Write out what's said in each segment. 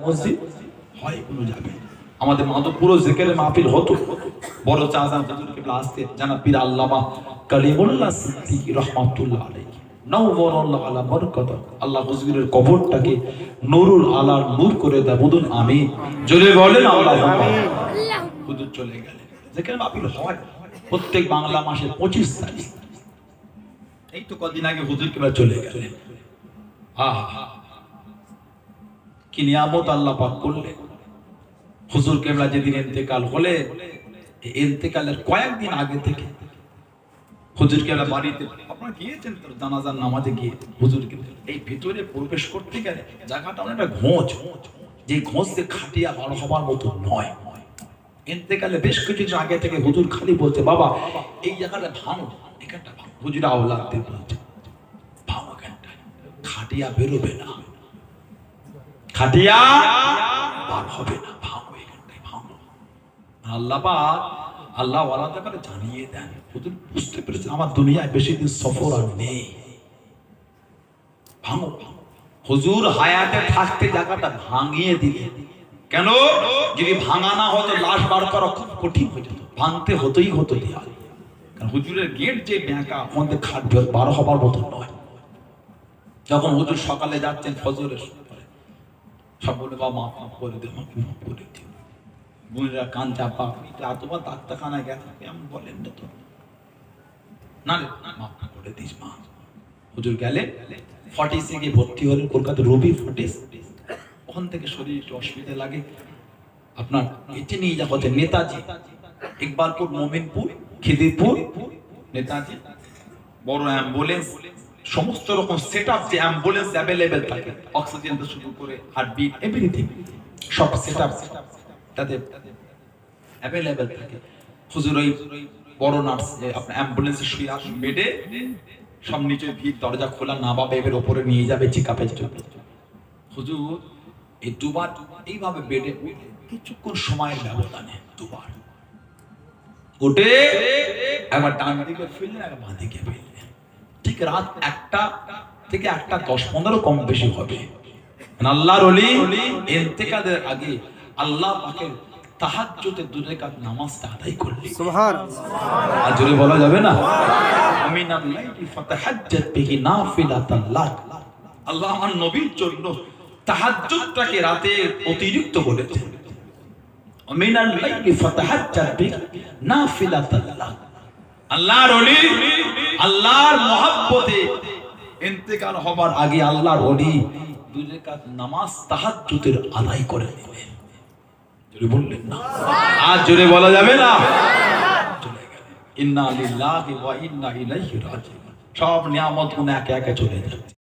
মসজিদ হয় কোনো যাবে আমাদের মাধবপুরও জিকিরের মাহফিল হতো বড় চাচা হুজুরকে আসতে জানা পীর আল্লামা কালিমুল্লাহ সিদ্দিকী রাহমাতুল্লাহ আলাইহি নওয়ারাল্লাহু আলা বরকত আল্লাহ হুজুরের কবরটাকে নূরুল আলার নূর করে দেয় বলুন আমিন জোরে বলেন আল্লাহুম্মা আমিন হুজুর চলে গেলেন জিকিরের মাহফিল হয় প্রত্যেক বাংলা মাসের 25 তারিখ এই তো কদিন আগে হুজুর কেবল চলে গেলেন আহা কি নিয়ামত আল্লাহ পাক করলেন হুজুর কেবলা যেদিন ইন্তেকাল হলে ইন্তেকালের কয়েকদিন আগে থেকে হুজুর কেবলা বাড়িতে আপনারা গিয়েছেন তো জানাজার নামাজে গিয়ে হুজুর কেবলা এই ভিতরে প্রবেশ করতে গেলে জায়গাটা অনেকটা ঘোঁচ যে ঘোঁচতে খাটিয়া ভালো হবার মতো নয় ইন্তেকালে বেশ কিছুদিন আগে থেকে হুজুর খালি বলছে বাবা এই জায়গাটা ভাঙো এখানটা ভাঙো হুজুর আওলাদদের বলছে ভাঙো এখানটা খাটিয়া বেরোবে না খাটিয়া বার হবে না ভাঙো এখানটায় ভাঙো আল্লাহ পাক আল্লাহ ওয়ালাদা করে জানিয়ে দেন হুজুর বুঝতে পেরেছেন আমার দুনিয়ায় বেশি দিন সফর আর নেই ভাঙো হুজুর হায়াতে থাকতে জায়গাটা ভাঙিয়ে দিলেন কেন যদি ভাঙা না হতো লাশ বার করা খুব কঠিন হয়ে যেত ভাঙতে হতোই হতো দেয়াল কারণ হুজুরের গেট যে ব্যাঁকা আমাদের খাট বার হবার মতো নয় যখন হুজুর সকালে যাচ্ছেন ফজরের সব বলে বাবা মাফ করে দে আমাকে মাফ করে দিও বোনেরা কান চাপা এতবার ডাক্তারখানায় গেছে এমন বলেন না তো না রে মাফ করে দিস মা হুজুর গেলে 46 এ ভর্তি হলেন কলকাতা রবি 46 ওখান থেকে শরীর একটু অসুবিধা লাগে আপনার এতে নিয়ে যা হচ্ছে নেতাজি ইকবালপুর মোমিনপুর খিদিরপুর নেতাজি বড় অ্যাম্বুলেন্স সমস্ত রকম সেটআপ যে অ্যাম্বুলেন্স अवेलेबल থাকে অক্সিজেন থেকে শুরু করে হার্টবিট এভরিথিং সব সেটআপ তাতে अवेलेबल থাকে হুজুর ওই বড় নার্স যে আপনার অ্যাম্বুলেন্সে শুয়ে আসেন বেডে সব নিচে ভিড় দরজা খোলা না বা বেবের উপরে নিয়ে যাবে চেকআপের জন্য হুজুর এই দুবার এইভাবে বেডে কিছুক্ষণ সময়ের ব্যবধানে দুবার উঠে একবার ডান দিকে ফিরলেন একবার বাঁ দিকে ফিরলেন ঠিক রাত 1টা থেকে 1:10-15 কম বেশি হবে আল্লাহর ওলি ইন্তেকালের আগে আল্লাহ পাকের তাহাজ্জুদের 2 রাকাত নামাজটা আদায় করলেন সুবহানাল্লাহ আর জোরে বলা যাবে না আমিনাল লাইলি ফাতাহাজ্জাত বিহি নাফিলাতান লাক আল্লাহ আমার নবীর জন্য তাহাজ্জুদটাকে রাতে অতিরিক্ত বলেছেন আমিনাল লাইলি ফাতাহাজ্জাত বিহি নাফিলাতান লাক আল্লাহর ওলি আল্লাহর মহব্বতে ইন্তেকাল হবার আগে আল্লাহর ওলি 2 রাকাত নামাজ তাহাজ্জুদের আদায় করে নিলেন জোরে বললেন না আজ জোরে বলা যাবে না চলে গেল ইন্না লিল্লাহি ওয়া ইন্না ইলাইহি রাজিউন সব নিয়ামতগুলো একে একে চলে যাচ্ছে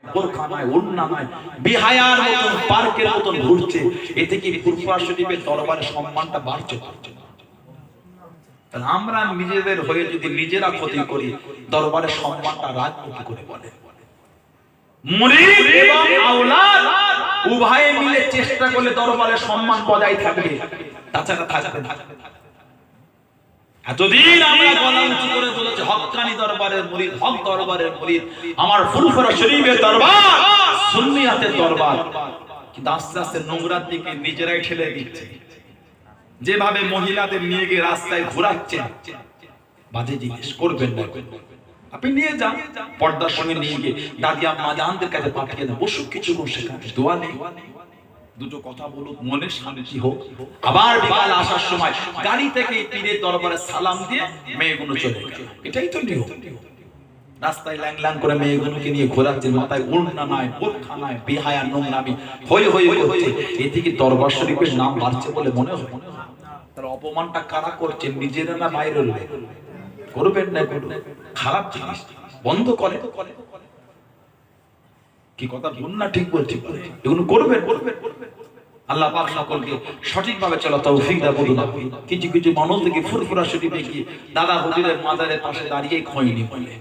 বোরখানায় ওড়নায় বিহায়ার মতন পার্কের মতন ঘুরছে এতে কি ফুরফুরা শরীফের দরবারে সম্মানটা বাড়ছে তাহলে আমরা নিজেদের হয়ে যদি নিজেরা ক্ষতি করি দরবারে সম্মানটা রাখবো কি করে বলে মুরিদ এবং আওলাদ উভয়ে মিলে চেষ্টা করলে দরবারে সম্মান বজায় থাকবে তাছাড়া থাকবে না এতদিন আমরা গলা উঁচু করে বলেছি হক্কানি দরবারের মুরিদ হক দরবারের মুরিদ আমার ফুরফুরা শরীফের দরবার সুন্নিয়াতের দরবার কিন্তু আস্তে আস্তে নোংরার দিকে নিজেরাই ঠেলে দিচ্ছে যেভাবে মহিলাদের নিয়ে গিয়ে রাস্তায় ঘোরাচ্ছেন বাজে জিনিস করবেন না আপনি নিয়ে যান পর্দার সঙ্গে নিয়ে গিয়ে দাদি আম্মা জানদের কাছে পাঠিয়ে দেন বসুক কিছু সেখানে দোয়া নেই দুটো কথা বলুক মনে শান্তি হোক আবার বিকাল আসার সময় গাড়ি থেকে পীরের দরবারে সালাম দিয়ে মেয়েগুলো চলে গেল এটাই তো নিয়ম রাস্তায় ল্যাং করে মেয়েগুলোকে নিয়ে ঘোরাচ্ছেন মাথায় ওড়না নাই বোরখা নাই বেহায়া নোংরামি হই হই করছে এতে কি দরবার শরীফের নাম বাড়ছে বলে মনে হয় তার অপমানটা কারা করছে নিজেরা না বাইরের লোক করবেন না খারাপ জিনিস বন্ধ করে কি কথা বলুন না ঠিক বলছি এগুলো করবেন আল্লাহ পাক সকলকে সঠিকভাবে চলা তৌফিক দান করুন কিছু কিছু মানুষ থেকে ফুরফুরা শরীফে গিয়ে দাদা হুজুরের মাজারের পাশে দাঁড়িয়ে খয়নি বলে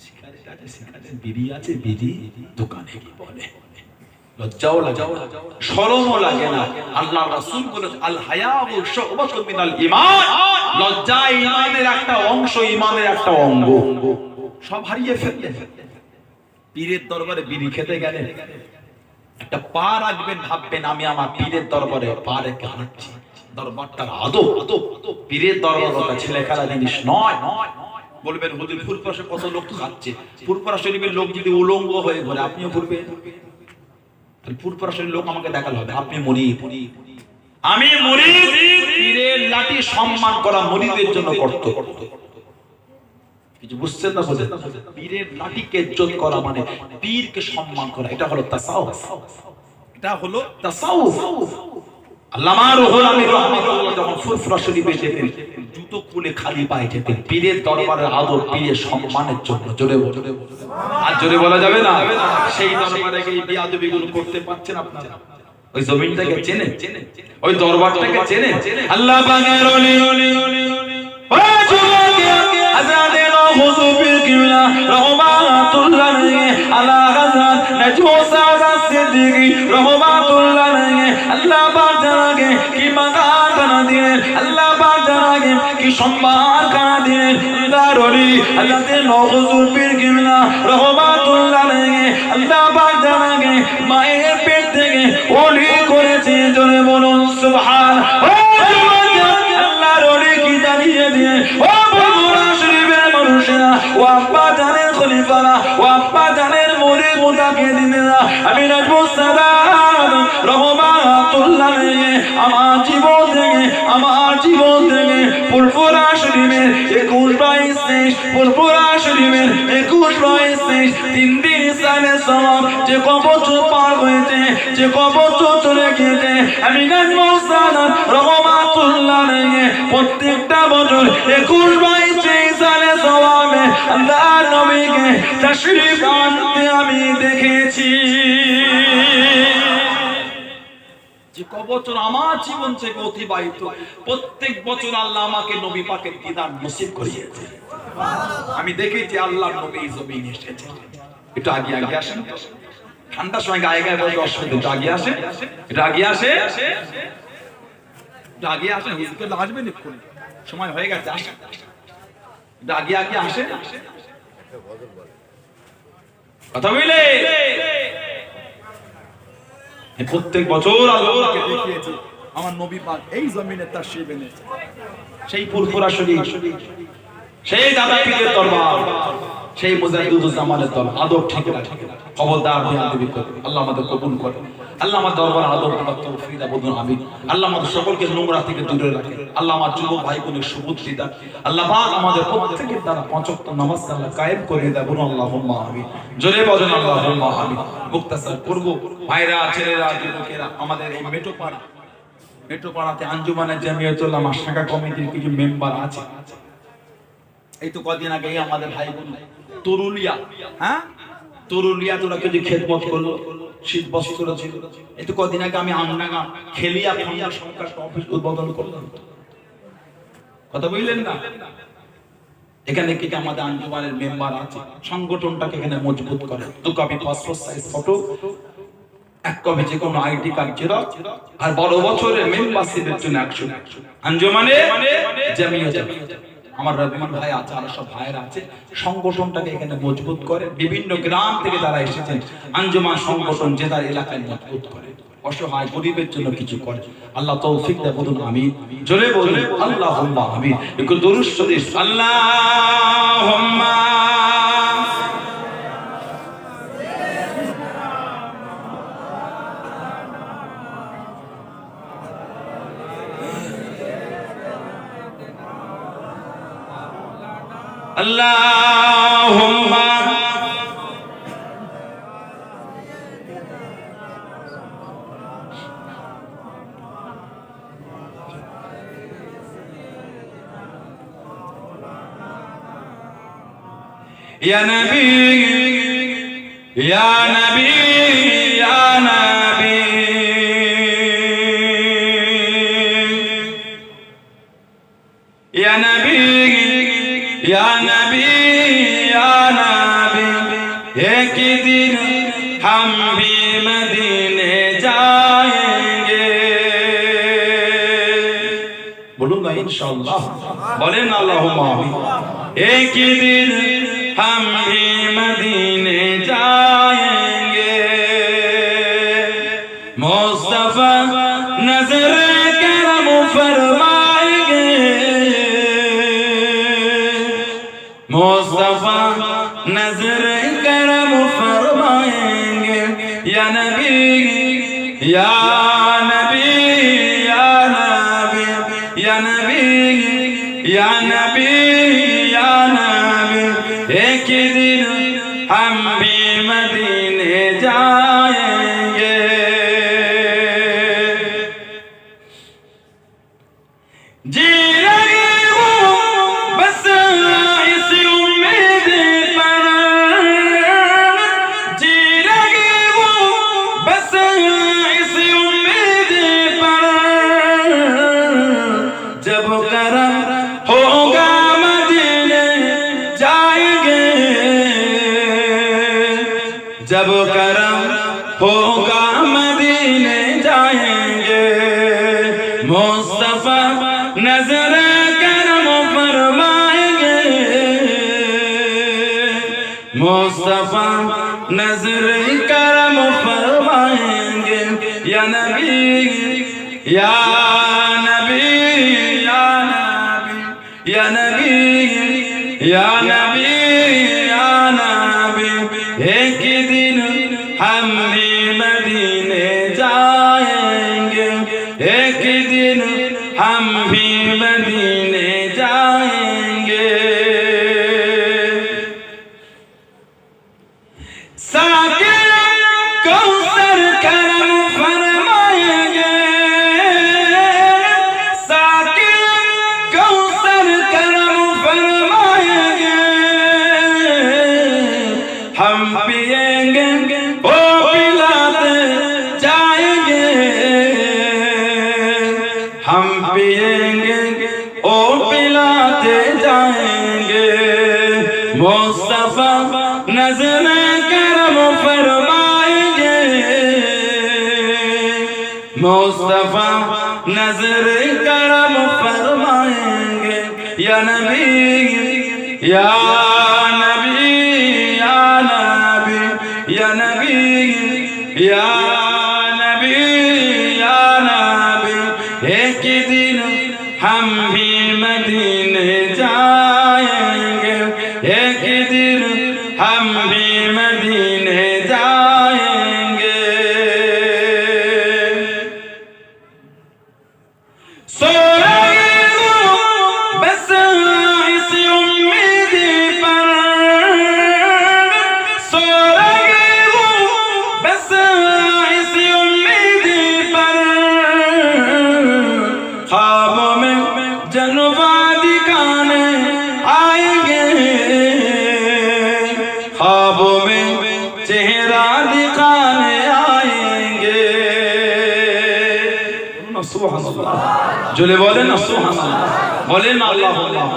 সিগারেট বিড়ি আছে বিড়ি দোকানে কি বলে লজ্জাও লাগে, শরমও লাগে না। আল্লাহ রাসূল বলেন আল হায়াউ শুবাতুম মিনাল ঈমান, লজ্জা ঈমানের একটা অংশ, ঈমানের একটা অঙ্গ। সব হারিয়ে ফেললে। পীরের দরবারে বিড়ি খেতে গেলে একটা পা রাখবেন, ভাববেন আমি আমার পীরের দরবারে পা রেখে হাঁটছি। দরবারটার আদব, পীরের দরবার ওটা ছেলে খেলা জিনিস নয়। বলবেন হুজুর ফুরফুরা কত লোক খাচ্ছে, ফুরফুরা শরীফের লোক যদি উলঙ্গ হয়ে ঘরে, আপনিও ঘুরবেন? ফুরফুরা শরীফের লোক আমাকে দেখালে হবে আপনি মুরিদ, আমি মুরিদ। পীরের লাঠি সম্মান করা মুরিদের জন্য করতে কিছু বুঝছেন না? বুঝেন? পীরের লাঠিকে ইজ্জত করা মানে পীরকে সম্মান করা, এটা হলো তাসাউফ, এটা হলো তাসাউফ। আল্লামা রুহুল আমিন রাহমাতুল্লাহ যখন ফুরফুরা শরীফে যেতেন, জুতো খুলে খালি পায়ে যেতেন, পীরের দরবারের আদর, পীরের সম্মানের জন্য। জোরে বলে, আর জোরে বলা যাবে না। সেই দরবারে গিয়ে বিয়াদবিগুলো করতে পারছেন আপনারা? ওই জমিনটাকে চেনেন? ওই দরবারটাকে চেনেন? আল্লাহ পাকের ওলি ও যুবক হযরত হুজুর পীর কিবলা রাহমাতুল্লাহ আলা হযরত নজমুসাদ সিদ্দিকী রাহমাতুল্লাহ আল্লাহ পাক জানাকে কি মাকাম বানা দিলেন, আল্লাহ পাক জানাকে কি সম্মান বানা দিলেন। আল্লাহর ওলি হযরত হুজুর পীর কিবলা রাহমাতুল্লাহ আল্লাহ পাক জানাকে মায়ের পেট থেকে ওলি করেছে। জোরে বলুন সুবহানাল্লাহ। আল্লাহর ওলি কি জানিয়ে দিয়ে ও ফুরফুরা শরীফের মানুষেরা, ও আব্বা জানের খলিফারা, ও আব্বা জানের মুরিদ মুতাকিদিনেরা, আমি নজমুসাদ রাহমাতুল্লাহ আমার জীবন থেকে ফুরফুরা শরীফের 21-22 ফুরফুরা শরীফের 21-22 3 দিন সালে সওয়াব যে কবর পার হয়েছে, যে কবর চলে গিয়েছে, আমি নজমুসাদ রাহমাতুল্লাহ প্রত্যেকটা বছর 21-22 সালে সওয়াবে আল্লাহর নবীকে তাশরীফ আনতে আমি দেখেছি। যে কবছর আমার জীবন থেকে অতিবাহিত, প্রত্যেক বছর আল্লাহ আমাকে নবী পাকের দিদার নসিব করিয়েছে। আমি দেখেছি আল্লাহর নবী জমিনে এসেছে। একটু আগে আসেন, ঠান্ডার সময় গায়ে গায়ে বসে অসুবিধা, একটু আগে আসে, একটু আগে আসে, একটু আগে আসেন। হুজুরকে আসবেন এক্ষুনি, সময় হয়ে গেছে, আসেন একটু আগে আসে, কথা বলে। প্রত্যেক বছর আল্লাহকে দেখিয়েছি আমার নবী পাক এই জমিনে তাশরীফ এনেছে। সেই ফুরফুরা শরীফ, সেই দাদা পীরের দরবার, সেই মুজাদ্দিদুজ্জামানের দরবার, আদব ঠিক রাখে। খবরদার বেয়াদবি করবে, আল্লাহ আমাদের কবুল করে। আল্লাহ আমার দরবার আদব করার তৌফিক দান করুন, আমিন। আল্লাহ আমাদের সকলকে নোংরা থেকে দূরে রাখে। আল্লাহ আমার যুবক ভাইগুলোকে সুবুদ্ধি দান। আল্লাহ পাক আমাদের প্রত্যেকের দ্বারা 5 ওয়াক্ত নামাজ আল্লাহ কায়েম করে দেন, বলুন আল্লাহুম্মা আমিন। জোরে বলেন আল্লাহুম্মা আমিন। মুক্তাসার করব ভাইরা, ছেলেরা, যুবকেরা, আমাদের এই মেট্রোপাড়াতে আঞ্জুমানে জামিয়াতুল উলামা শাখা কমিটির কিছু মেম্বার আছে। এই তো কদিন আগে আমাদের ভাইগুলো তরুলিয়া, তরুলিয়া তোরা কিছু খেদমত করলো, শীত বস্ত্র ছিল। এই তো কদিন আগে আমি আমডাঙ্গা খেলিয়া ফোনিয়া সরকার অফিস উদ্বোধন করলাম, কথা বুঝলেন না? এখানে কি আমাদের আঞ্জুমানের মেম্বার আছে, সংগঠনটাকে এখানে মজবুত করে। 2 copy passport size photo, 1 copy যে কোনো আইডি কার্ড জেরক্স, আর বড় বছরের মেম্বারশিপের জন্য 100 আঞ্জুমানে জামিয়া। আমার রবিমান ভাই আছে, আর সব ভাইরা আছে, সংগঠনটাকে এখানে মজবুত করে। বিভিন্ন গ্রাম থেকে যারা এসেছেন আঞ্জুমান সংগঠন যে তার এলাকায় মজবুত করে, অসহায় গরিবের জন্য কিছু করে। আল্লাহ তৌফিক দেন, বলুন আমিন। জোরে বলুন আল্লাহুম্মা আমিন। একটু দরুদ শরীফ আল্লাহুম্মা আল্লাহুম্মা ইয়া নবী ইয়া নবী ইয়া নবী ইয়া নবী या नबी या नबी एक दिन हम भी मदीने इंशाअल्लाह। बोले ना अल्लाहुम्मा आमीन। एक दिन हम भी मदीने जाएंगे, मुस्तफा नजर करम फरमाएंगे, मुस्तफा नजर करम फरमाएंगे। या नबी या नबी या नबी या नबी या नबी या नबी, एक दिन हम भी मदीने जाएंगे। जी रही हूँ बस इस उम्मीद पर, जी रही हूँ बस इस उम्मीद पर, जब करम होगा मदीने जाएंगे, जब करम होगा मदीने जाएंगे, मुस्तफा नजर करम फरमाएंगे, मुस्तफा नजर करम फरमाएंगे। या नबी या नबी या नबी या नबी या नबी या नबी, एक दिन हम भी मदीने जाएंगे, एक दिन हम भी मदीने जाएंगे। साकिर कौसर करम फरमाएंगे, साकिर कौसर करम फरमाएंगे, हम पिएंगे ओ पिलाते जाएंगे, हम पिएंगे ओ पिलाते जाएंगे, मुस्तफा नजर करम फरमाएंगे, मुस्तफा नजर करम फरमाएंगे। या नबी या नबी या नबी या नबी या नबी या नबी, एक दिन हम भी मदीने जाएंगे, एक दिन हम भी मदीने जाएंगे। सो रही हूँ बस इस उम्मीद पर, सो रही हूँ बस इस उम्मीद पर, ख्वाबों में जलवा दिखाने आएंगे, ख्वाबों में चेहरा दिखाने आएंगे। सुभान अल्लाह, जोले बोले ना सुभान अल्लाह, बोले ना अल्लाह अल्लाह।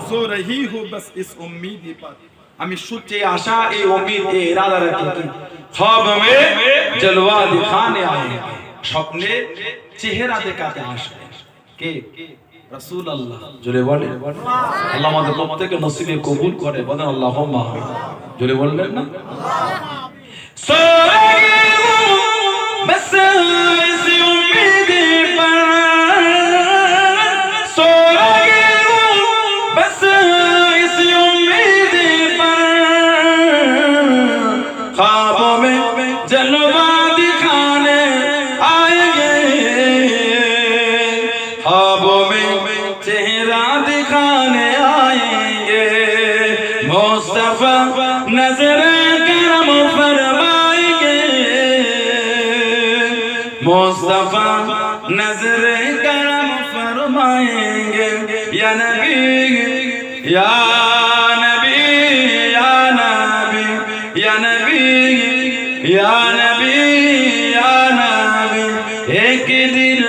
सो रही हो बस इस उम्मीद पर, আমি সূত্রে আশা এই উম্মীদ এই ইরাদা রাখি কি ख्वाब में जलवा दिखाने आएंगे, স্বপ্নে চেহারা দেখাতে আসবে। কে? রাসূল আল্লাহ। জোরে বলে আল্লাহ আমাদের প্রত্যেককে নসিবে কবুল করে, বলেন আল্লাহুম্মা আমিন। জোরে বলবেন না? সো রহি হুঁ বস ইস উম্মীদ पर, सो रही हूँ बस इस उम्मीद पर, ख्वाबों में जलवा दिखाने आएंगे, ख्वाबों में चेहरा दिखाने आएंगे, मुस्तफा नजर करम फरमाएंगे, मुस्तफा नजर करम फरमाएंगे। या नबी या नबी या नबी या नबी या नबी या नबी, एक दिन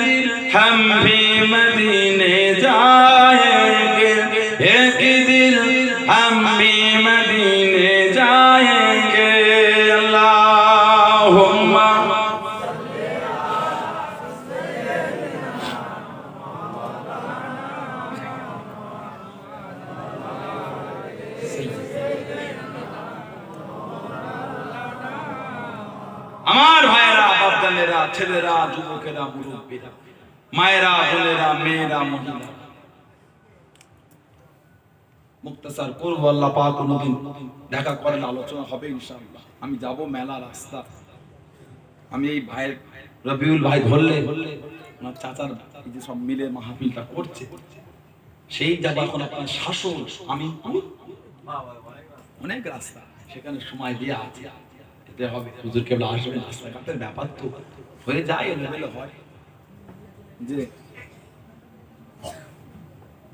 हम भी मदीने जाएंगे, एक दिन हम भी मदीने जाएंगे। अल्लाहुम्मा আমার ভাইয়েরা, বাপজানেরা, ছেলেরা, যুবকেরা, মুরব্বীরা, মায়েরা, বোনেরা, মেয়েরা, মহিলা, মুক্তাসার করবো, আল্লাহ পাক কোনদিন দেখা করেন, আলোচনা হবে ইনশাআল্লাহ। আমি যাব মেলা রাস্তা, আমি এই ভাইয়ের রবিউল ভাই ধরলে ওনার চাচার এই যে সব মিলে মাহফিলটা করছে, সেই জায়গা এখন আপনার শাসন, আমি অনেক রাস্তা সেখানে সময় দিয়ে আছে, যেতে হবে। হুজুর কেবল আসবে, রাস্তাঘাটের ব্যাপার তো হয়ে যায়, এলোমেলো হয়। যে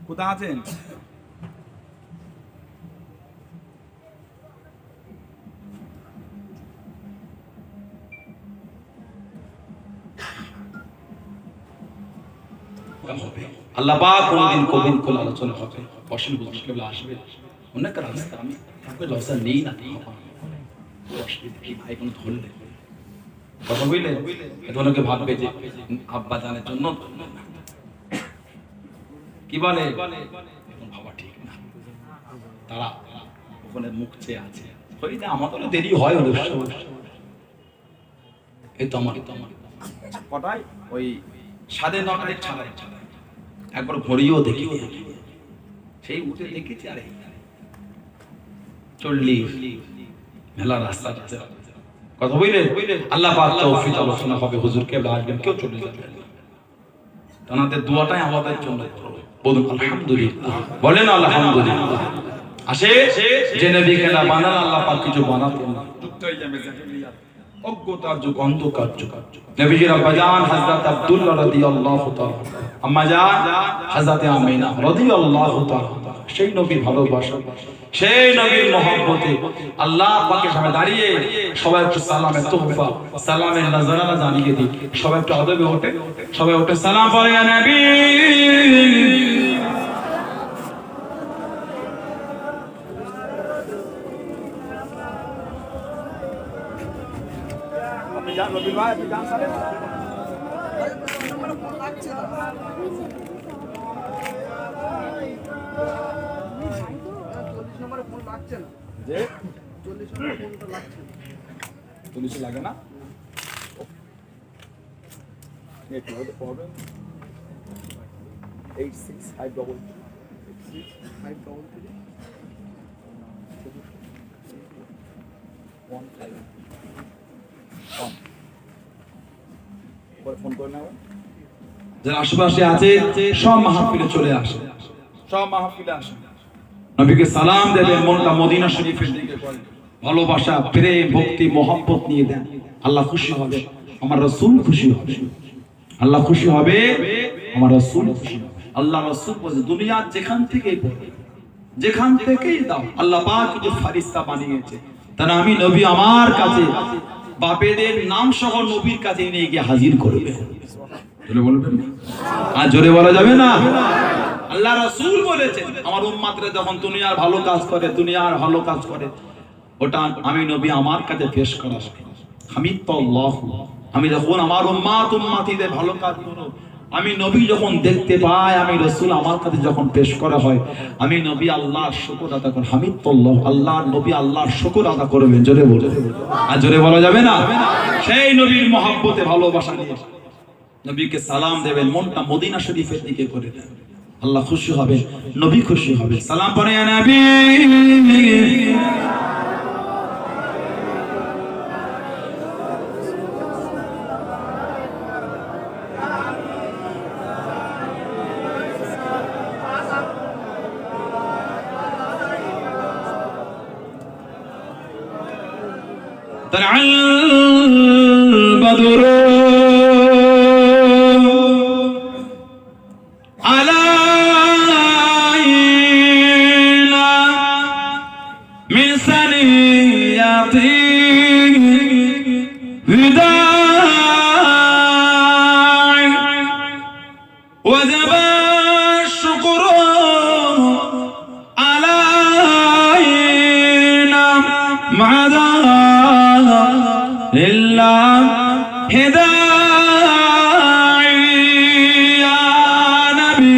কোথায় আছেন? আল্লাহ পাক কোনদিন কবির কোল আলোচনা হবে, বসেন হুজুর কেবল আসবে, অনেক রাস্তা, আমি কাউকে লসা নেই না, ভাই কোনো ধরলে কথা বুঝলেন, এতকে ভাববে যে আব্বা জানের জন্য কি বলে, ভাবা ঠিক না, তারা ওখানে মুখ চেয়ে আছে, আমাদেরও দেরি হয় অবশ্য। এই তো আমার কটায় ওই 9:30 ছাড়াই একবার ঘড়িও দেখি, সেই উঠে দেখেছি, আরে 40 মেলা রাস্তা কথা বুঝলেন। আল্লাহ পাক তৌফিক আলোচনা হবে, হুজুর কেবলা আসবেন, কেউ চলে যাবে, তাদের দোয়াটাই আমাদের জন্য বলুন আলহামদুলিল্লাহ, বলেন আলহামদুলিল্লাহ। আসে যে নবীকে না বানান, আল্লাহ পাক কিছু বানাতেন না, যুক্ত হয়ে যাবে জাহেলিয়াত, অজ্ঞতার যুগ, অন্ধকার যুগ। নবীজির আব্বা জান হযরত আব্দুল্লাহ রাদিয়াল্লাহু তাআলা, আম্মা জান হযরত আমিনা রাদিয়াল্লাহু তাআলা, সেই নবীর ভালোবাসা, সেই নবীর মহব্বতে আল্লাহ পাকের সামনে দাঁড়িয়ে সবাই একটু সালামের তোহফা, সালামের নজরানা জানিয়ে দিই। সবাই একটু আদবে ওঠে, সবাই ওঠে, সালাম পড়ে ইয়া নবী। আপনি জান নবী ভাই, আপনি জান সালেন যে 40 নম্বর ফোনটা লাগছে না, 40 লাগে না, নেট হতে প্রবলেম। 8653 ফোন করে নাও, যারা আশেপাশে আছে সব মাহফিলে চলে আসে, সব মাহফিলে আসে, নবীকে সালাম দেবেন, মনটা মদিনা শরীফের দিকে করে, ভালোবাসা, প্রেম, ভক্তি, মহব্বত নিয়ে দেন, আল্লাহ খুশি হবে, আমার রাসূল খুশি হবে, আল্লাহ খুশি হবে, আমার রাসূল খুশি হবে। আল্লাহ রাসূল বলে, দুনিয়া যেখান থেকেই পড়ে, যেখান থেকেই দাও, আল্লাহ পাক যে ফেরেশতা বানিয়েছে, তারা আমি নবী আমার কাছে বাপেদের নাম সহ নবীর কাছে নিয়ে গিয়ে হাজির করবে। জোরে বলবেন, আর জোরে বলা যাবে না। আল্লাহ রাসূল বলেছেন, আমার উম্মতরা যখন দুনিয়ার ভালো কাজ করে, দুনিয়ার ভালো কাজ করে, ওটা আমি নবী আমার কাছে পেশ করা হয়। হামিদাল্লাহ, আমি যখন আমার উম্মতিদের ভালো কাজ করো, আমি নবী যখন দেখতে পাই, আমি রাসূল আমার কাছে যখন পেশ করা হয়, আমি নবী আল্লাহর শুকর আদা করি। হামিদাল্লাহ, আল্লাহর নবী আল্লাহর শুকর আদা করবেন, জোরে বলুন, আর জোরে বলা যাবে না। সেই নবীর মহব্বতে ভালোবাসা নিয়ে নবীকে সালাম দেবেন, মনটা মদিনা শরীফের দিকে করে দেন, আল্লাহ খুশি হবে, নবী খুশি হবে। সালাম পড়ে ইয়া নবী। طلع البدر علينا من ثنيات الوداع وجب الشكر علينا مع لله هداي يا نبي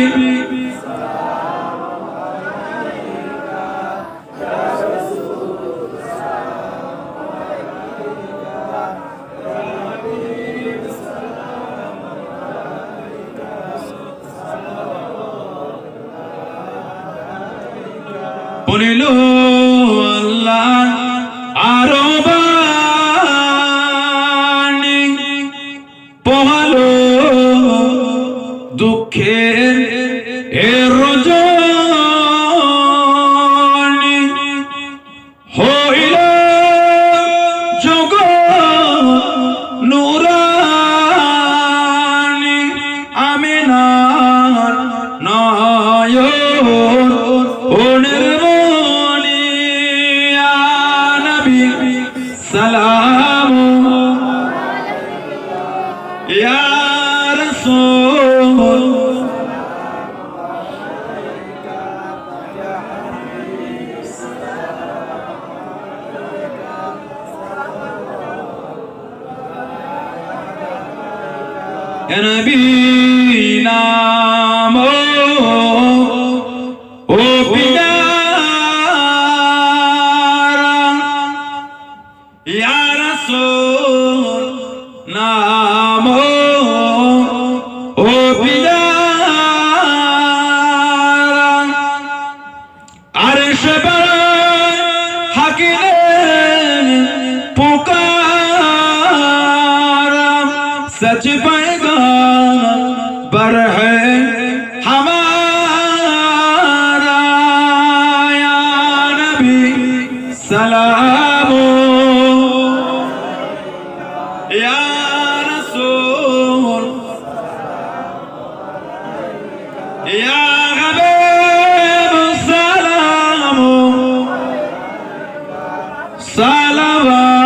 سلام عليك يا رسول سلام عليك হইল আল্লাহ আরো বাণী পোহালো দুঃখের রজনী হইল জগৎ নুরানী আমিনার নয়ন ও নির্মলি ইয়া নবী সালাম ইয়া রাসূল ইয়া নবী নাম ও পিয়ারা ইয়া রাসূল নাম ও পিয়ারা আরশ पर হাকিলে पुकारा सच पैगाम्बर है हमारा या नबी सलाम या रसूल या हबीब सलाम सलावत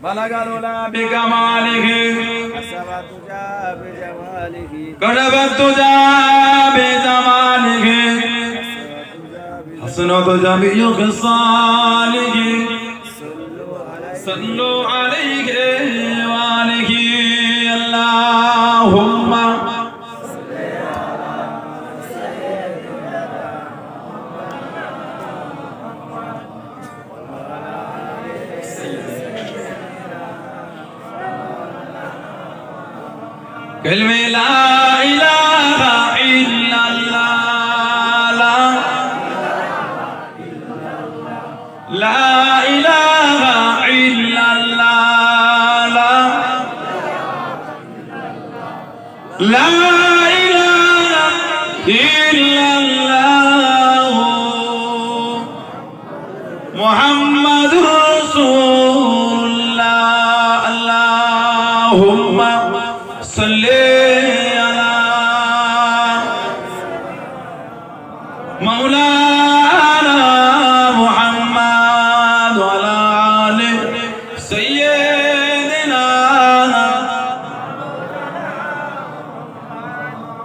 بلغ العلا بكماله حسبت جاء بجماله غلبت تجا بجماله حسنت جميع خصاله صلوا عليه وآله اللهم كلمة لا إله إلا الله لا إله إلا الله لا إله إلا الله محمد رسول الله اللهم صل على مولانا محمد وعلى آل سيدنا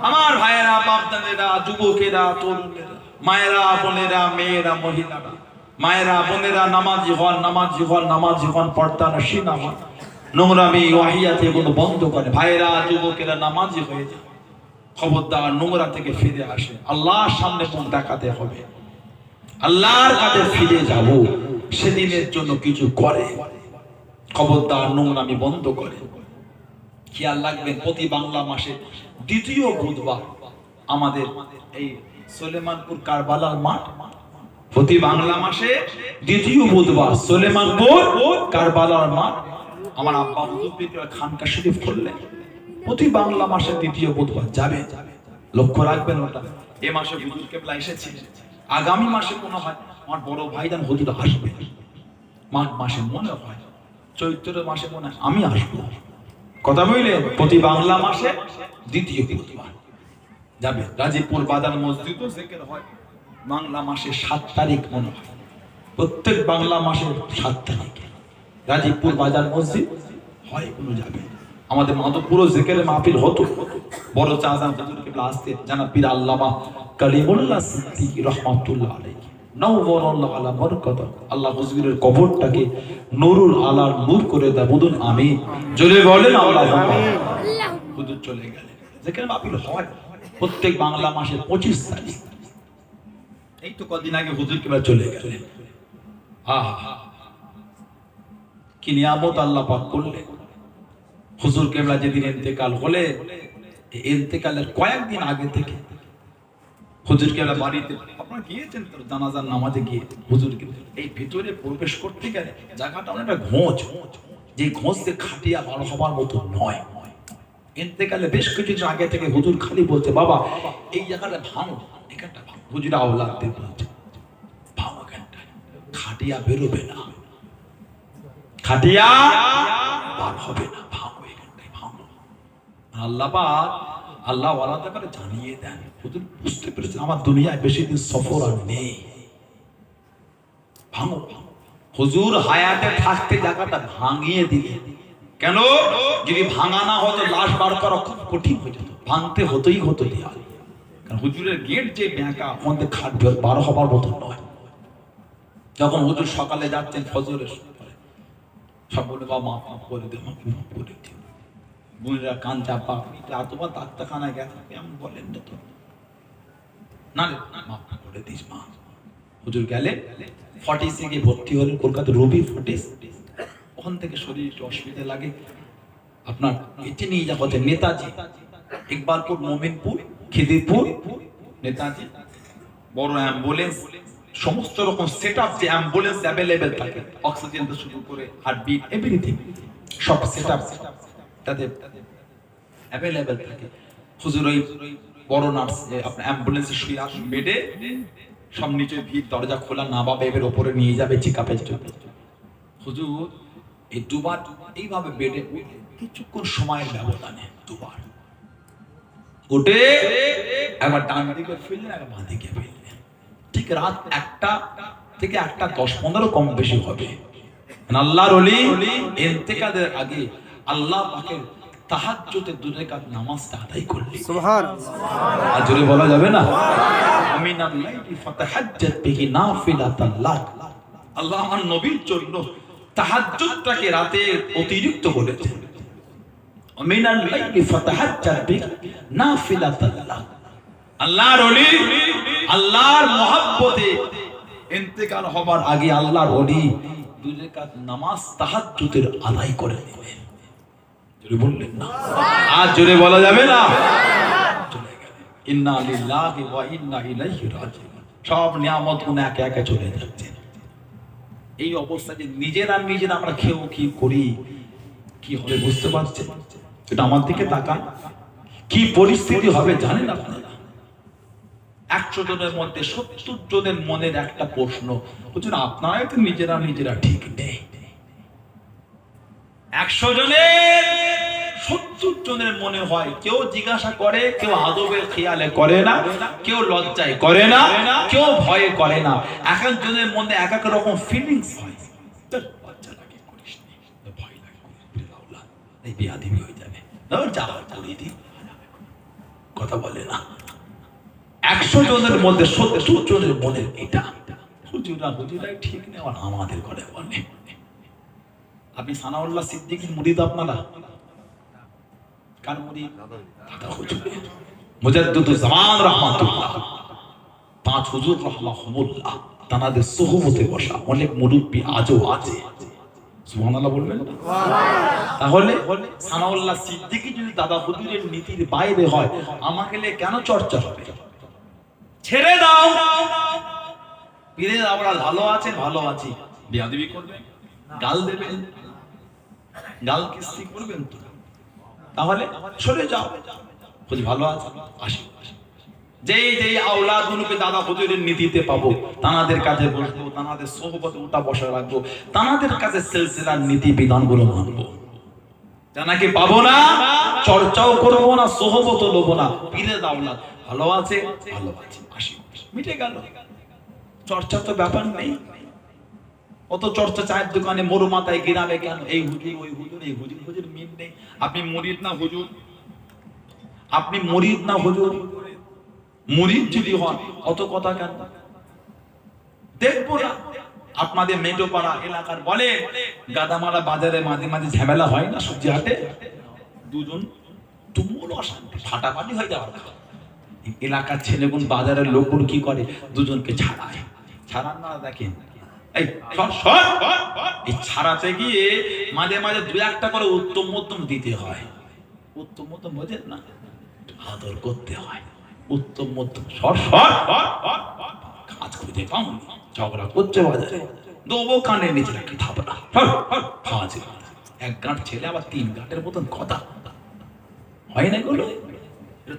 আমার ভাইয়েরা বাপ-দাদেরা যুবকেরা তরুণেরা মায়েরা বোনেরা মেয়েরা মহিলারা মায়েরা বোনেরা নামাজি হন পর্দা নশীন হন নোংরামি ওয়াহিয়াত এগুলো বন্ধ করে ভাইয়েরা যুবকেরা নামাজি হয়ে যায় খবরদার নোংরা থেকে ফিরে আসে আল্লাহর সামনে মুখ দেখাতে হবে আল্লাহর কাছে ফিরে যাব সেদিনের জন্য কিছু করে খবরদার নোংরামি বন্ধ করে খেয়াল রাখবেন প্রতি বাংলা মাসে দ্বিতীয় বুধবার আমাদের এই সুলেমানপুর কারবালার মাঠ প্রতি বাংলা মাসে দ্বিতীয় বুধবার সুলেমানপুর কারবালার মাঠ আমার আব্বা হুজুর খানকা শরীফ করলেন প্রতি বাংলা মাসে দ্বিতীয় বুধবার যাবে লক্ষ্য রাখবেন ওটা এই মাসে হুজুর কেবলা এসেছে আগামী মাসে মনে হয় আমার বড় ভাইজান হুজুর আসবে মাঘ মাসে মনে হয় চৈত্র মাসে মনে হয় আমি আসবো কথা বললেন প্রতি বাংলা মাসে দ্বিতীয় বুধবার যাবে রাজীবপুর বাজার মসজিদও জিকির হয় বাংলা মাসে 7 তারিখ মনে হয় প্রত্যেক বাংলা মাসের 7 তারিখে রাজীবপুর বাজার মসজিদ হয় কোনো যাবে আমাদের মাধবপুর জিকিরের মাহফিল হতো বড় চাঁদান হুজুর কেবলা আসতে জানাব পীর আল্লামা কালিমুল্লাহ সিদ্দিক রাহমাতুল্লাহ আলাইহি নওয়ারাল্লাহু আলা বরকত আল্লাহ হুজুরের কবরটাকে নূরুল আলার নূর করে দেয় বলুন আমিন জোরে বলেন আল্লাহুম্মা আল্লাহ হুজুর চলে গেলেন জিকিরের মাহফিল হয় প্রত্যেক বাংলা মাসের 25 তারিখ এই তো কদিন আগে হুজুর কেবল চলে গেলেন। কি নিয়ামত আল্লাহ পাক করলেন। হুজুর কেবলা যেদিন ইন্তেকাল হলে, ইন্তেকালের কয়েকদিন আগে থেকে হুজুর কেবলা বাড়িতে, আপনারা গিয়েছেন তো জানাজার নামাজে গিয়ে, হুজুর কিন্তু এই ভিতরে প্রবেশ করতে গেলে জায়গাটা অনেকটা ঘোঁচ, যে ঘোঁচতে খাটিয়া ভালো হবার মতো নয়। ইন্তেকালে বেশ কিছুদিন আগে থেকে হুজুর খালি বলছে, বাবা এই জায়গাটা ভাঙো, এখানটা ভাঙো। হুজুর আওলাদদের বলছে, ভাঙো এখানটা, খাটিয়া বেরোবে না, খাটিয়া বার হবে না, ভাঙো এখানটাই ভাঙো। আল্লাহ পাক আল্লাহ ওয়ালাদা করে জানিয়ে দেন, হুজুর বুঝতে পেরেছেন আমার দুনিয়ায় বেশি দিন সফর আর নেই, ভাঙো। হুজুর হায়াতে থাকতে জায়গাটা ভাঙিয়ে দিলে। কেন? যদি ভাঙা না হতো লাশ বার করা খুব কঠিন হয়ে যেত, ভাঙতে হতোই হতো দেয়াল। কারণ হুজুরের গেট যে ব্যাঁকা, আমাদের খাট বার হবার মতো নয়। যখন হুজুর সকালে যাচ্ছেন ফজরের পরে, সব বলে বাবা মাফ করে দে, মাফ করে দে। বোনেরা কান চাপা, তোমার ডাক্তারখানায় গেছে কেমন বলেন না তো, না রে মাফ করে দিস মা। হুজুর গেলে ফর্টিসে গিয়ে ভর্তি হলেন, কলকাতা রবি ফর্টিস। ওখান থেকে শরীর একটু অসুবিধা লাগে, আপনার এটি নিয়ে যাওয়া হচ্ছে নেতাজি, ইকবালপুর, মোমিনপুর, খিদিরপুর, নেতাজি। বড় অ্যাম্বুলেন্স, সমস্ত রকম সেটআপ, যে অ্যাম্বুলেন্স অ্যাভেলেবেল থাকে, অক্সিজেন থেকে শুরু করে হার্টবিট এভরিথিং, সব সেটআপ তাদের অ্যাভেলেবেল থাকে। হুজুর ওই বড় নার্স আপনার অ্যাম্বুলেন্সে শুয়ে আসুন বেডে, সব নিচে ভিড়, দরজা খোলা, না বাবা এবার ওপরে নিয়ে যাবে চেকআপের জন্য। হুজুর এই দুবার এইভাবে বেডে কিছুক্ষণ সময়ের ব্যবধানে দুবার উঠে একবার ডান দিকে ফিরলেন, একবার বাঁ দিকে ফিরলেন। ঠিক রাত 1টা থেকে 1:10-15 কম বেশি হবে। আল্লাহর ওলি ইন্তেকালের আগে আল্লাহ পাকের তাহাজ্জুদের 2 রাকাত নামাজটা আদায় করলেন। সুবহানাল্লাহ। আর জোরে বলা যাবে না? মিনাল লাইলি ফাতাহাজ্জাত বিহি নাফিলাতাল লাক। আল্লাহ আমার নবীর জন্য তাহাজ্জুদটাকে রাতে অতিরিক্ত করেছেন। মিনাল লাইলি ফাতাহাজ্জাত বিহি নাফিলাতাল লাক। আল্লাহর ওলি, আল্লাহর মহব্বতে ইন্তেকাল হবার আগে আল্লাহর ওলি 2 রাকাত নামাজ তাহাজ্জুদের আদায় করে নিলেন। জোরে বললেন না? আর জোরে বলা যাবে না? চলে গেলেন। ইন্না লিল্লাহি ওয়া ইন্না ইলাইহি রাজিউন। সব নিয়ামত গুলো একে একে চলে যাচ্ছে। এই অবস্থা যে নিজেরা আমরা খেয়েও কি করি, কি হবে বুঝতে পারছেন? এটা আমার দিকে তাকান, কি পরিস্থিতি হবে জানেন আপনারা? 100 জনের মধ্যে 70 জনের মনের একটা প্রশ্ন, বুঝছেন আপনারাই তো নিজেরা ঠিক নেই। 100 জনের 70 জনের মনে হয়, কেউ জিজ্ঞাসা করে, কেউ আদবের খেয়ালে করে না, কেউ লজ্জায় করে না, কেউ ভয়ে করে না। এক একজনের মধ্যে এক এক রকম ফিলিংস হয়। লজ্জা লাগে করিস না, ভয় লাগে এই বিয়াদিবি হয়ে যাবে, যা করে দিই, কথা বলে না। 100 জনের মধ্যে 70 জনের মনে এটা, হুজুরাই ঠিক নেই, আমাদের ঘরে বলে। আপনি সানাউল্লাহ সিদ্দিকীর মুরিদ, আপনারা কার মুরিদ? দাদা হুজুর মুজাদ্দিদুজ জামান রাহমাতুল্লাহ, 5 হুজুর রাহমাহুল্লাহ, তানাদের সুহবতে বসা অনেক মুরব্বি আজও আছে। সুবহানাল্লাহ বলবেন না? তাহলে সানাউল্লাহ সিদ্দিকী যদি দাদা হুজুরের নীতির বাইরে হয়, আমাকে নিয়ে কেন চর্চা হবে? ছেড়ে দাও, পীরের আমরা ভালো আছেন, ভালো আছি, বিয়াদবি করবেন, গাল দেবেন, গাল কিস্তি করবেন তো, তাহলে সরে যাও। খুঁজ ভালো আছে, আসি। যেই আওলাদগুলোকে দাদা হুজুরের নীতিতে পাবো, তানাদের কাছে বসবো, তানাদের সোহবতে উঠা বসা রাখবো, তানাদের কাছে সিলসিলার নীতি বিধানগুলো মানবো। জানাকে পাবো না, চর্চাও করবো না, সোহবতও নেবো না। পীরের আওলাদ ভালো আছে, ভালো আছে, আসি, মিটে গেল। চর্চা তো ব্যাপার নেই। অত চর্চা চায়ের দোকানে, মোর মাথায়, গ্রামে কেন? এই হুজুর, ওই হুজুর, এই হুজুর মিল নেই। আপনি মুরিদ না হুজুর, আপনি মুরিদ না হুজুর? মুরিদ যদি হন অত কথা কেন? দেখবো না আপনাদের মেটোপাড়া এলাকার বলে গাদামারা বাজারে মাঝে মাঝে ঝামেলা হয় না? সবজি হাটে 2 জন তুমুল অশান্তি, ফাটাফাটি হয়ে যাওয়ার কথা। এলাকার ছেলেগুন বাজারের লোকগুন কি করে, দুজনকে ছাড়ায়। ছাড়ান না দেখেন, এই এই ছাড়াতে গিয়ে মাঝে মাঝে দু একটা করে উত্তম মধ্যম দিতে হয়। উত্তম মধ্যম বোঝেন না, আদর করতে হয়। উত্তম মধ্যম কাজ খুঁজে পাও, ঝগড়া করছে বাজারে, দেবো কানের নিচে রাখি থাপড়া। এক গাঁট ছেলে আবার 3 গাঁটের মতন কথা হয় না গুলো।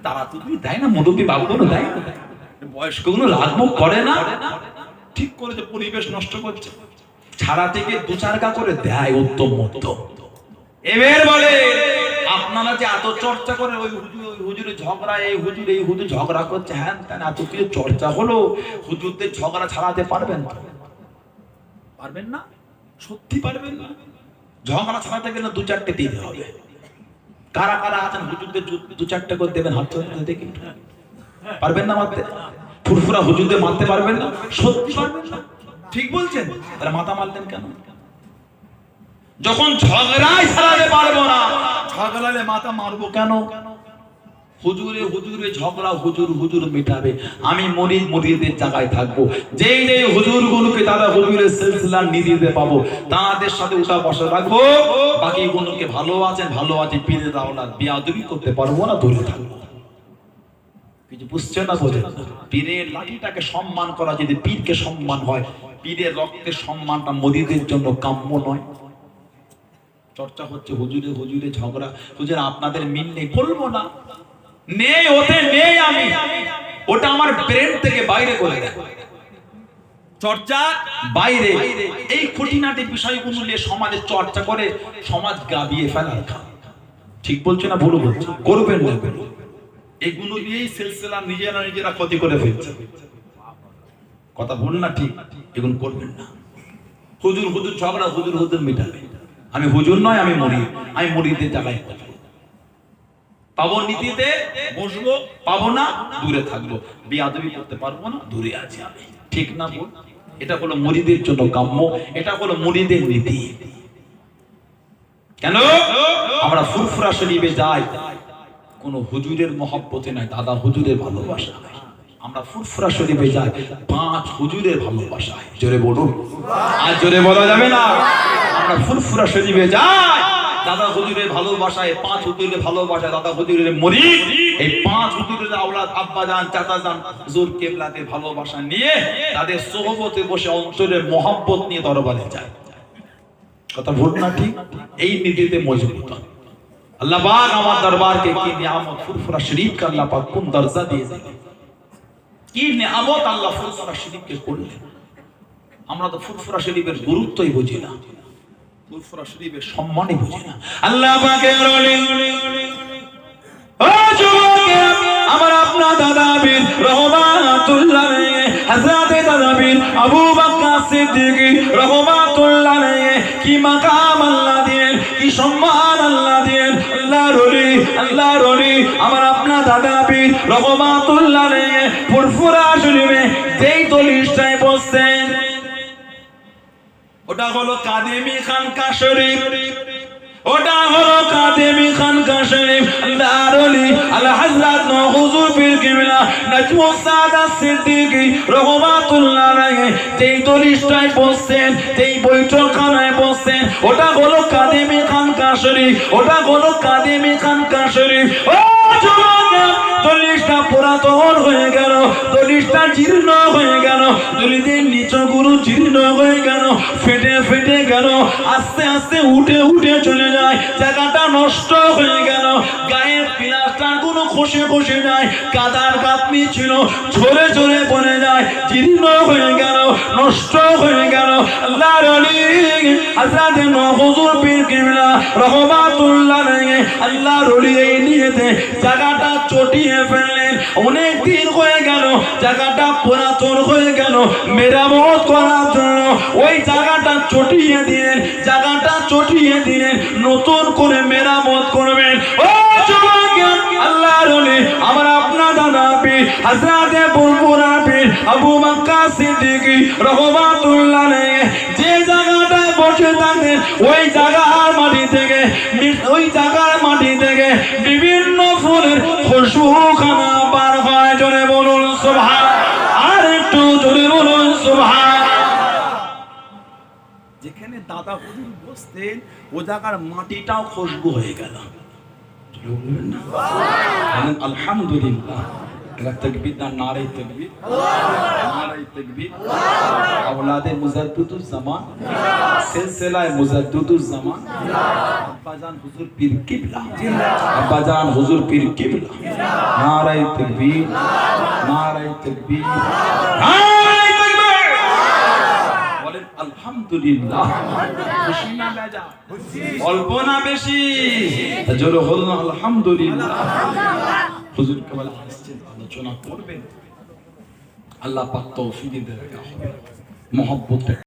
তারা তুমি দেয় না, মুরব্বী বাবুগুলো দেয় না, বয়স্ক গুলো রাগমুখ করে না, ঠিক করে যে পরিবেশ নষ্ট করছে। ছাড়া থেকে 2-4 গা করে দেয় উত্তম মধ্যম। এবার বলে আপনারা যে এত চর্চা করে, ওই হুজুরে ঝগড়া, এই হুজুর ঝগড়া করছে, হ্যাঁ তাই এত কিছু চর্চা হলো, হুজুরদের ঝগড়া ছাড়াতে পারবেন? পারবেন না, সত্যি পারবেন না। ঝগড়া ছাড়াতে গেলে 2-4টে দিতে হবে। কারা কারা আছেন হুজুরদের 2-4টে করে দেবেন, হাত তুলে দেখি। পারবেন না মারতে? ফুরফুরা হুজুরদের মারতে পারবেন না? সত্যি পারবেন না? ঠিক বলছেন, তারা মাথা মারলেন কেন? যখন ঝগড়াই ছাড়াতে পারবো না, ঝগড়ালে মাথা মারবো কেন? হুজুরে ঝগড়া হুজুর মেটাবে, আমি মুরিদের জায়গায় থাকবো। যেই হুজুর গুলোকে দাদা হুজুরের সিলসিলা নিদিতে পাবো, তাদের সাথে উঠা বসা রাখবো। বাকি গুলোকে ভালো আছে পীরের আওলাদ, বিয়াদবি করতে পারবো না, দূরে থাকবো। কিছু বুঝছেন না, বোঝেন না? পীরের লাঠিটাকে সম্মান করা যদি পীরকে সম্মান হয়, পীরের রক্তের সম্মানটা মুরিদের জন্য কাম্য নয়। চর্চা হচ্ছে হুজুরে ঝগড়া, হুজুর আপনাদের মিল নেই, বলবো না, নেই, ওতে নেই, আমি ওটা আমার ব্রেন থেকে বাইরে করে দেয়। চর্চা বাইরে, এই খুঁটিনাটি বিষয়গুলো নিয়ে সমাজে চর্চা করে সমাজ গাবিয়ে ফেলা। ঠিক বলছে না ভুল বলছে? করবেন না, এগুলো দিয়েই সিলসিলা নিজেরা ক্ষতি করে ফেলছে। কথা ভুল না ঠিক? এগুলো করবেন না। হুজুর ঝগড়া, হুজুর মেটাবে। আমি হুজুর নয়, আমি মুরিদের জায়গায় পাবো, নীতিতে বসবো, পাবো না, দূরে থাকবো। বিয়াদবি করতে পারবো না, দূরে আছি আমি। ঠিক না বল? এটা হলো মুরিদের জন্য কাম্য, এটা হলো মুরিদের নীতি। কেন আমরা ফুরফুরা শরীফে যাই? কোন হুজুরের মহব্বতে নাই, দাদা হুজুরের ভালোবাসা। আমরা ফুরফুরা শরীফে যাই 5 হুজুরের ভালোবাসায়। জোরে বলুন, আর জোরে বলা যাবে না। আমরা ফুরফুরা শরীফে যাই দাদা হুজুরের ভালোবাসায়, 5 হুজুরের ভালোবাসায়, দাদা হুজুরের মুরিদ, এই 5 হুজুরের আওলাদ, আব্বা জান, চাচা জান, হুজুর কেবলাতে ভালোবাসা নিয়ে তাদের সোহবতে বসে অন্তরে মহব্বত নিয়ে দরবারে যায়। কথা ভুল না ঠিক? এই নীতিতে মজবুত। আল্লাহ পাক আমার দরবারকে কি নিয়ামত, ফুরফুরা শরীফ কা আল্লাহ পাক কোন দরজা দিয়েছেন, কি নিয়ামত আল্লাহ ফুরফুরা শরীফকে করলেন। আমরা তো ফুরফুরা শরীফের গুরুত্বই বুঝি না, ফুরফুরা শরীফের সম্মানই বুঝি না। আল্লাহ পাকের ওলি ও যুবকেরা, আমার আপনার দাদা বীর রহমাতুল্লাহ আলাইহি, হযরত দাদা বীর আবু বকর সিদ্দিক রহমাতুল্লাহ আলাইহি, কি মাকাম আল্লাহ দিয়েন, কি সম্মান আল্লাহ দিয়েন। আল্লাহর ওলি আমার আপনার দাদা বীর রহমাতুল্লাহ আলাইহি ফুরফুরা শরীফে যেই দলিশটায় বসছেন, ওটা হলো কাদেমি খানকা শরীফ, ওটা হলো কাদেমি খানকা শরীফ। আল্লাহর ওলি আলা হযরত হুজুর পীর কিবলা নাজমুস সাদাত সিদ্দিকী রহমাতুল্লাহ আলাইহি যেই দলিশটায় বসছেন, যেই বৈঠকখানায় বসছেন, ওটা হলো কাদেমি খানকা শরীফ, ওটা হলো কাদেমি খানকা শরীফ। ও যুবকেরা, দলিশটা পুরাতন হয়ে গেল, দলিশটা জীর্ণ হয়ে গেল, দলিদের নিচগুলো জীর্ণ হয়ে গেল, ফেটে গেল, আস্তে আস্তে উঠে চলে যায়, জায়গাটা নষ্ট হয়ে গেল, গায়ের প্লাস্টার গুলো খসে যায়, কাদার গাঁথনি ছিল ঝরে পড়ে যায়, জীর্ণ হয়ে গেল, নষ্ট হয়ে গেল। আল্লাহর ওলি হযরত হুজুর পীর কিবলা রহমাতুল্লাহ আলাইহি আল্লাহর ওলি এই নিয়েতে জায়গাটা চটিয়ে ফেললেন। অনেক দিন হয়ে গেল, জায়গাটা পুরাতন হয়ে গেল, মেরামত করার জন্য ওই জায়গাটা চটিয়ে দিলেন, নতুন করে মেরামত করবেন। ও যুবকেরা, আল্লাহর ওলি আমার আপনার দাদা পীর হযরত ফুরফুরা পীর আবু বকর সিদ্দিক রহমাতুল্লাহ আলাইহি যে জায়গাটায় বসে থাকেন, ওই জায়গার মাটি থেকে বিভিন্ন ফুলের খুশবু খানা বার হয়। দাদা হুজুর বসতেন ও জায়গার মাটিটাও খুশবু হয়ে গেল। বলবেন না? বলেন আলহামদুলিল্লাহ। এরা তাকবীর না নারে তাকবীর, নারে তাকবীর। আওলাদে মুজাদ্দিদুজ জামান, সিলসিলায়ে মুজাদ্দিদুজ জামান, আব্বাজান হুজুর পীর কিবলা, আব্বাজান হুজুর পীর কিবলা। নারে তাকবীর, নারে তাকবীর, নারে তাকবীর। বলেন আলহামদুলিল্লাহ। খুশি না বেজা? অল্প না বেশি? জোরে বলুন আলহামদুলিল্লাহ। হুজুর কেবল আসছেন, আলোচনা করবেন, আল্লাহ পাক তৌফিক দেবে, মহব্বত